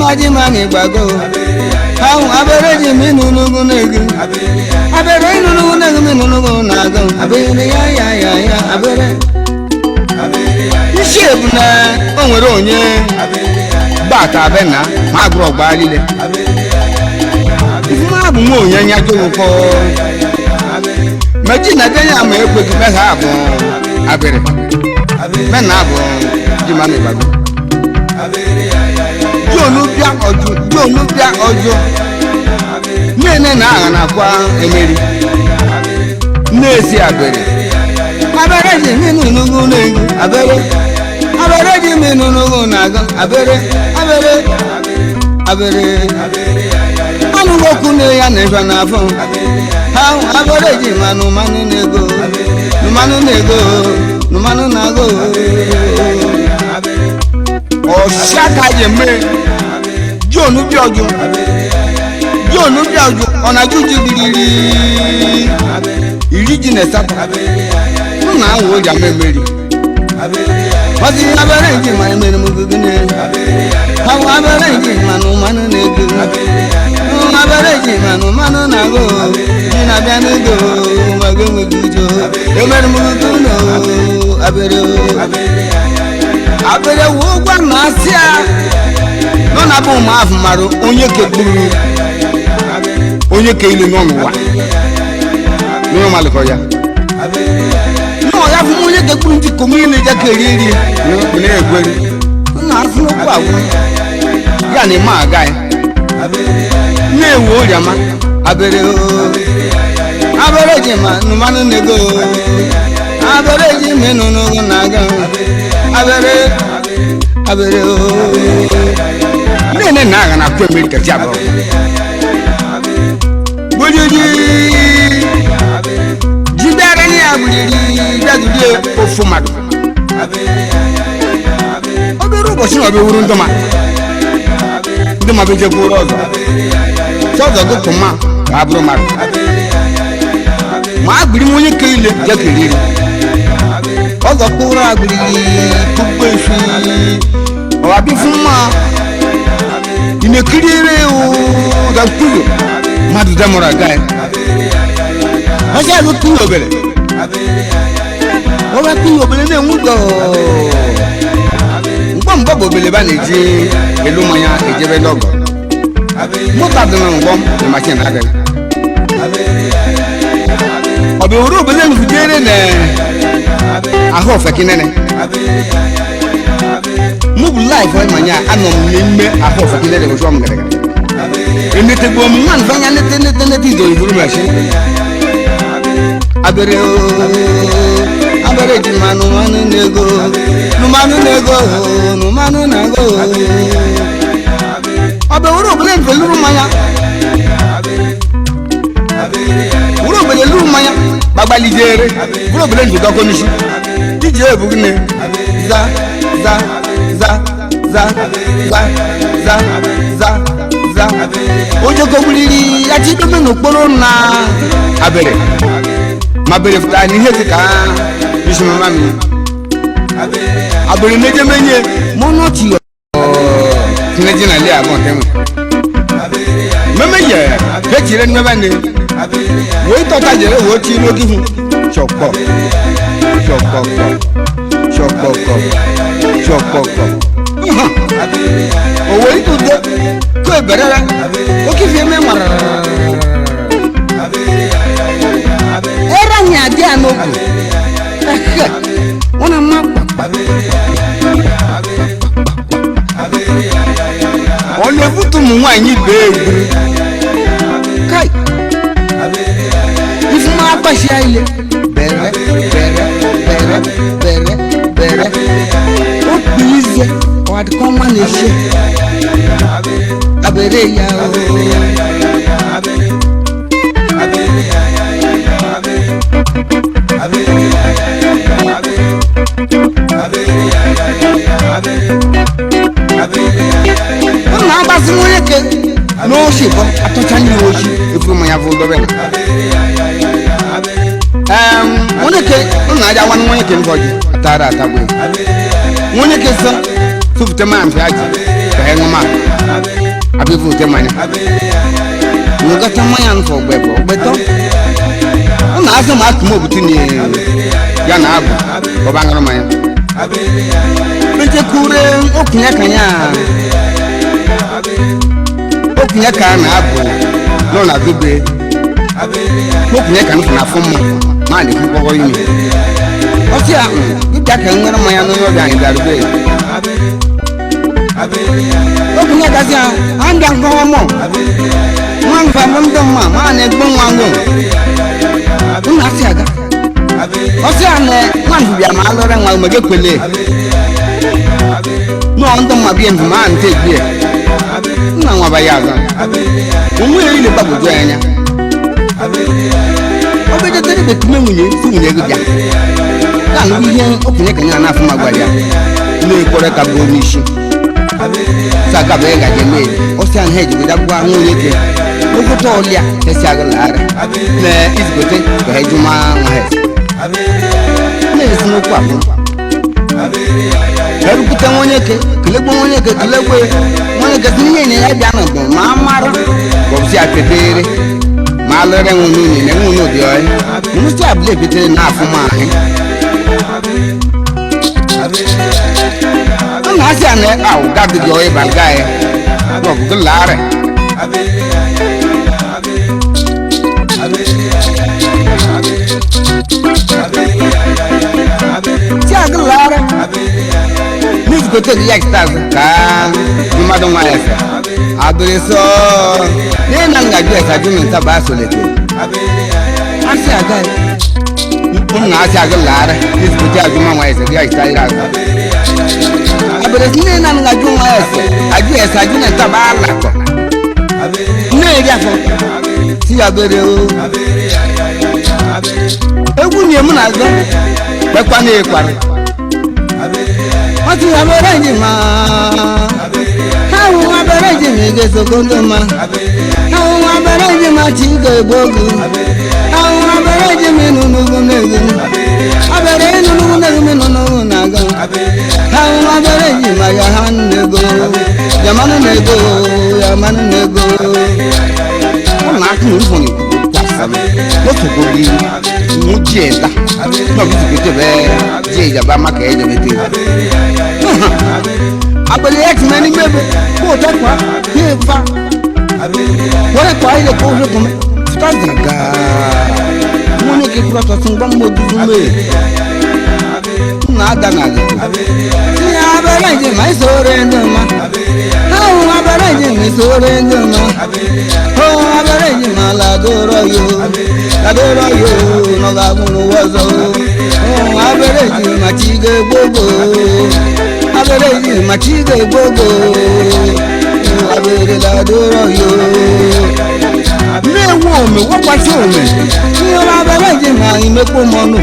waji mami bago how abereji minunugu negu abere inunugu negu minunugu nago abere ya abere ishebu na onwere onye bata abena ma gro gba lile ma bu mo onye nya jowo meji na benya ma egbeju me ha abu abere me na abu ji mami bago Jonu bia ojo nene na agha na kwa emeri nezi abere ji minunugu negu abere ji minunugu nago abere anu goku ne ya nefa na afọ ha abere ji manu nago Oshaka yeme Jonu bi ojo ona juju giriri iriji ne sapa na wo ja memeri wasi abere ji ma emere mugugune ha abere ji manu nego abere ji manu nago ina bia nego mago gujo emere mugugune abere wo gwa masia no na bu ma afmaru onye kegburu onye ke ile no nwa no maliko ya no ya fu onye kegburu ndi komune ja keriri no ne egweri na afu no kwa wo ya ni ma ga ne wo ya ma abere ji ma no manu nego abere ji menunu na ga abere nene na na kwa America jabo bojoji jibere ni abuli dadule ofumado oberu bo sino be wuru ndoma be je ko rozo sozo go tuma abro mar ma agbiri mo ye keile je keriri ozo kura agbiri tugbe fi o abi fuma ine kirire o da kuyo madu da mora gai aja lo kuyo bele o ba kuyo bele ne ngudo ngom bobo bele ba neji elu manya ejebe logo mo ta de ngom e ma chen aga obi uru bele ngujere ne aho fekinene mubu life wa manya anom nemme aho fekinene go shom ngere emete go mu man fanya nete tido iburu mashi abere ji manu nego nago obe uru bele nfeluru manya uru bele luru manya bagbali jere uru bele ndu doko nishi dije ebugine za ojo ko buliri ati do menu poro na abere mabere futa ni heti ka bisu mami abere meje menye mono ti neje na le abon temu memeye hejire ni mebane wo to ta jere wo ti no gihu chokpo owo itu de ko berara o ki fi me mara era nya di anoku ona ma ole futu mu anyi be kai ifu ma pa shi ile bere o please o ad come on is abere ya na basi mo yeke no shibo atotani oji efu mo ya vo do be moneke na ja wan moneke ngoji tara atagwe moneke sa sufte ma amfi aji ka engoma abivu te manya ngata manya nfo gbebo gbeto na aso ma tumo butini ya na abu obangaro manya bete kure okunya kanya okunya kana abu no na dube okunya kana na fomo ma ni ko yimi osi a ida kan ngara manya no yo dan darbe okunya gasia anda ngomo man fa mon dum ma na egbon wango una siaga osi ane man bia ma lore nwa mege kwele no ndo ma bia ma ante bia na nwa ba yaga onwe ile babu jo anya obeje tere be tume munye fu munye go bia ka no ihe okunye kanya na afu magwaria no ikore ka bo nishi saka be ga jeme osi an heji go dagwa nwo yeke ogo to olia tesi aglara na izgote ko hejuma nwa n'ezi n'okwu abụ erupụta nwonyeke kelegbo nwonyeke kelegbo nwonyeke tinye nye ya bịa n'ọgbọ ma amara bọbụsi akpedere ma alụrị nwunye na nwunye dị ọyị nwụsị abụla ebitere n'afọ m ahị ọ na-asị a na ahụ gabigị ọyị balga ya n'ọgụgụ larị si aglara music go take like stars ka mmadụ nwa efe adịrịsọ ihe na ngajụ esaju nta ba solete asị aga m na asị aglara music go take ajụ nwa efe ga ita ira aga abịrịsị ihe na ngajụ nwa efe ajụ esaju nta ba alakọ na-eri afọ si abịrị o egwu nye m na-azọ bekwa na-ekwara ọtụ abere ji ma ahụ abere ji ma ige sokondo ma ahụ abere ji ma chi ga-egbu ogu ahụ abere ji ma ịnụ n'ugwu na-egu abere ịnụ n'ugwu na-egu ịnụ n'ugwu na-aga ahụ abere ji ma ya ha na-ego yamanụ na-ego yamanụ na-ego ọ na-akụ n'ụfọ n'otuko bi mujenda no bizikete be jeja ba maka eje bete abele ex mani bebe ko takwa yefa wala kwa ile ko le ko tadaga mone ke kura to sun bam modu me na aga na ya abele je mai sore ndoma ha abele je mai sore ndoma ho abele je mala doro yo no ga kunu wazo ho abele je machige gogo abele je machige gogo abele la doro yo me wo me wo pa so me ni abele je ma imepo monu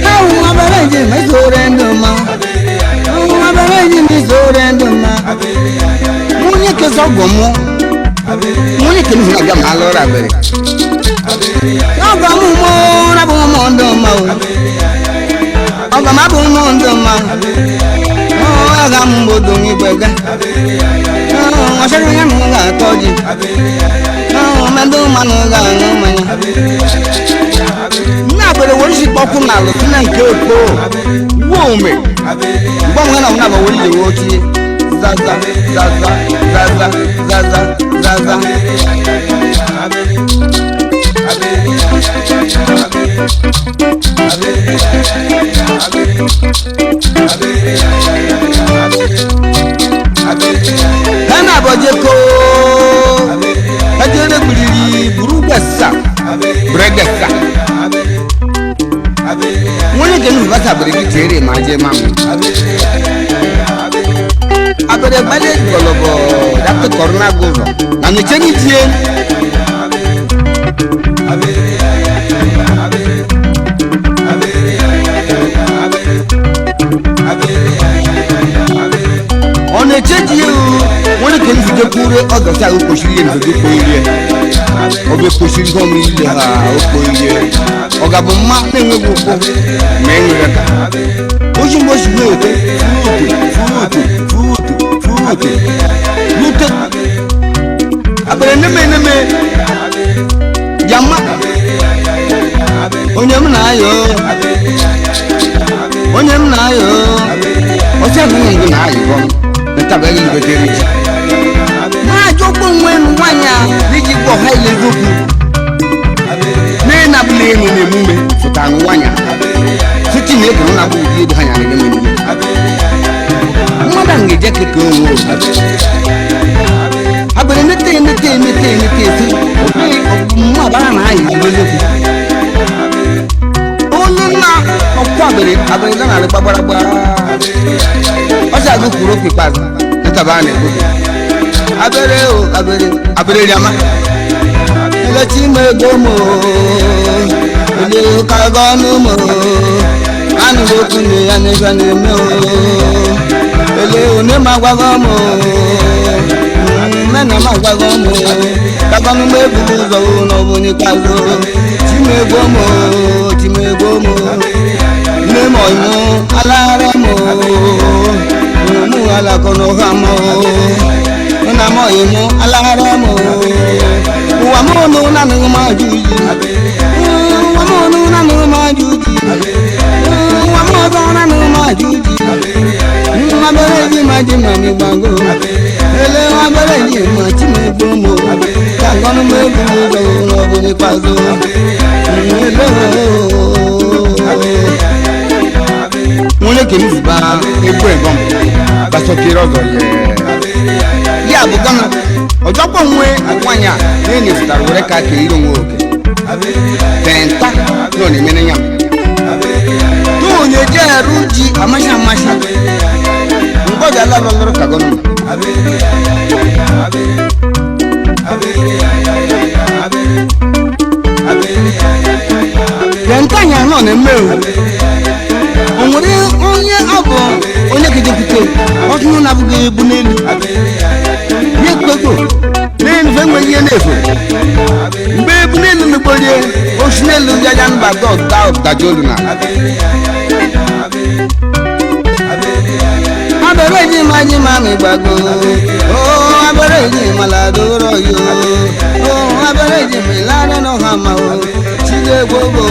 ha abele je mai sore ndoma abele je mai sore ndoma munye ke sogomo munye ke ni ga ma lora abele ọgọ mú mọ́ lábọ̀ mọ́ ọdún ma o ọgọ má bọ̀ mọ́ ọdún ma ọgọ mú bodò ní gbẹ̀gẹ́ ọ̀ṣẹ́rẹ́ yẹn mú ga tọ́jú mẹ́dún ma nù ga ọ̀nà mẹ́yìn ní àbẹ̀rẹ̀ wọ́n sì pọ́kú nà lọ sílẹ̀ nke èkó wọ́n mẹ́ gbọ́n wọn náà wọ́n lè wọ́n ti zaza zaza zaza zaza zaza. Hana bojeko ajere buliri burugasa bregasa woni genu basa bregi tere maje mamu abere bale golobo dakto corona gozo na no cheni tie on a change you when it comes to the poor other side of pushing the poor of the pushing from the Ogabuma, pushing was good, food. neme Yama Onyem na ayo Ocha nungu na ayo Ntabagi ngoteri Ma joko mwenu wanya Niji kwa haile zuku Nena blenu ne mume Futanu wanya Siti neke nuna buji Edu hanya nene mume Mwada nge jeke kongo Abele nete Mwa bana na ayo Zuku Oluna Abele dana le babara Ocha gu kuro kipazi Ntabane kudu Abele yama Ileti me gomo Ele kaganu mo Anu boku ni anishani me Ele one magwagomo Mena magwagomo Kaganu me buzo no buni kazo Time gomo Nemo imo alaremo Mu ala kono hamo Namo imo alaremo Wamono na numa juji Wamono na numa juji Wamono na numa juji Mabere majima mi bango Ele mabere majima bomo Kagono me buzo no buni kwazo Mune kini ziba ebo ebom Baso kirozo ye Ya bugana Ojopo nwe akwanya Nini zitarure kake ilo nwe oke Tenta Noni mene nyam Tunye jeruji amasha Ngoja lalo kagono Yentanya none meu Onwere onye abo onye kejekute Otunu nabuge bunelu Ye kwego Nenu fengwe ye nefo Mbe bunelu mekbolye Oshinelu jajan bagdo dajolu na Abere majima mi bago Oh abere maladoro yo Oh abere milano no hama o Chige bobo